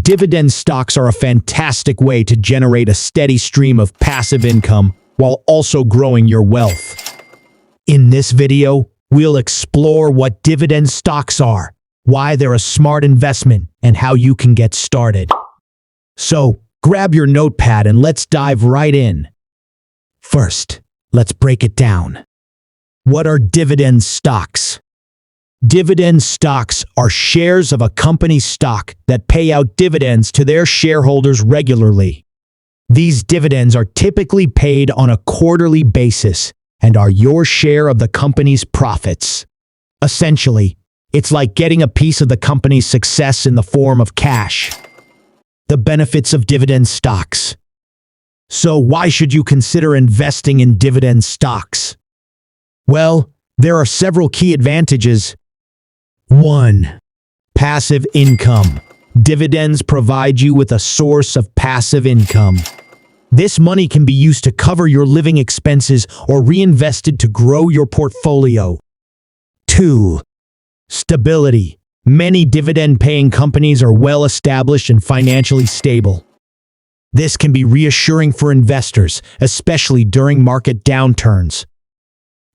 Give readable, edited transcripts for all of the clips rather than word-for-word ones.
Dividend stocks are a fantastic way to generate a steady stream of passive income while also growing your wealth. In this video, we'll explore what dividend stocks are, why they're a smart investment, and how you can get started. So, grab your notepad and let's dive right in. First, let's break it down. What are dividend stocks? Dividend stocks are shares of a company's stock that pay out dividends to their shareholders regularly. These dividends are typically paid on a quarterly basis and are your share of the company's profits. Essentially, it's like getting a piece of the company's success in the form of cash. The benefits of dividend stocks. So why should you consider investing in dividend stocks? Well, there are several key advantages. 1. Passive income. Dividends provide you with a source of passive income. This money can be used to cover your living expenses or reinvested to grow your portfolio. 2. Stability. Many dividend-paying companies are well established and financially stable. This can be reassuring for investors, especially during market downturns.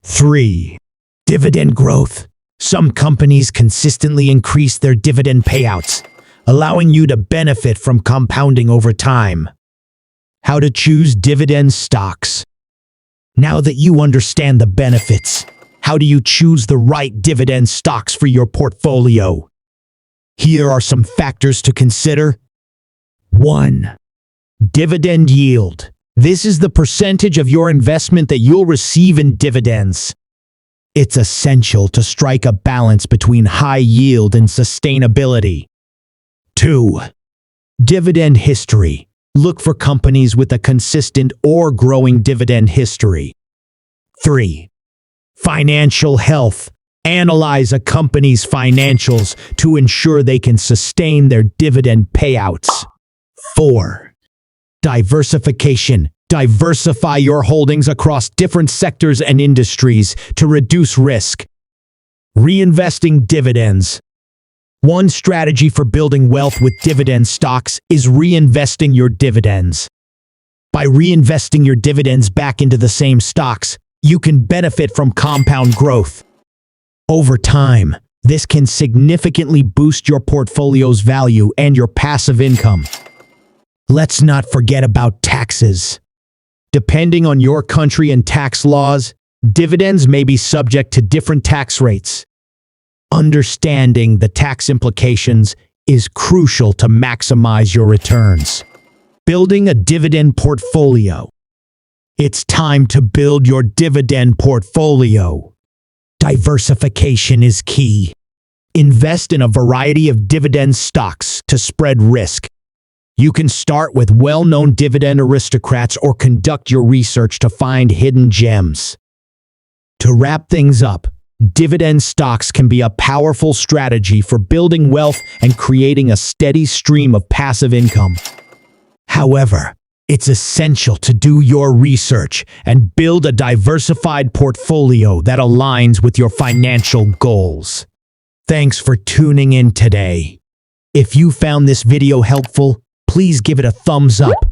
3. Dividend growth. Some companies consistently increase their dividend payouts, allowing you to benefit from compounding over time. How to choose dividend stocks. Now that you understand the benefits, how do you choose the right dividend stocks for your portfolio? Here are some factors to consider. 1. Dividend yield. This is the percentage of your investment that you'll receive in dividends. It's essential to strike a balance between high yield and sustainability. 2. Dividend history. Look for companies with a consistent or growing dividend history. 3. Financial health. Analyze a company's financials to ensure they can sustain their dividend payouts. 4. Diversification. Diversify your holdings across different sectors and industries to reduce risk. Reinvesting dividends. One strategy for building wealth with dividend stocks is reinvesting your dividends. By reinvesting your dividends back into the same stocks, you can benefit from compound growth. Over time, this can significantly boost your portfolio's value and your passive income. Let's not forget about taxes. Depending on your country and tax laws, dividends may be subject to different tax rates. Understanding the tax implications is crucial to maximize your returns. Building a dividend portfolio. It's time to build your dividend portfolio. Diversification is key. Invest in a variety of dividend stocks to spread risk. You can start with well-known dividend aristocrats or conduct your research to find hidden gems. To wrap things up, dividend stocks can be a powerful strategy for building wealth and creating a steady stream of passive income. However, it's essential to do your research and build a diversified portfolio that aligns with your financial goals. Thanks for tuning in today. If you found this video helpful, please give it a thumbs up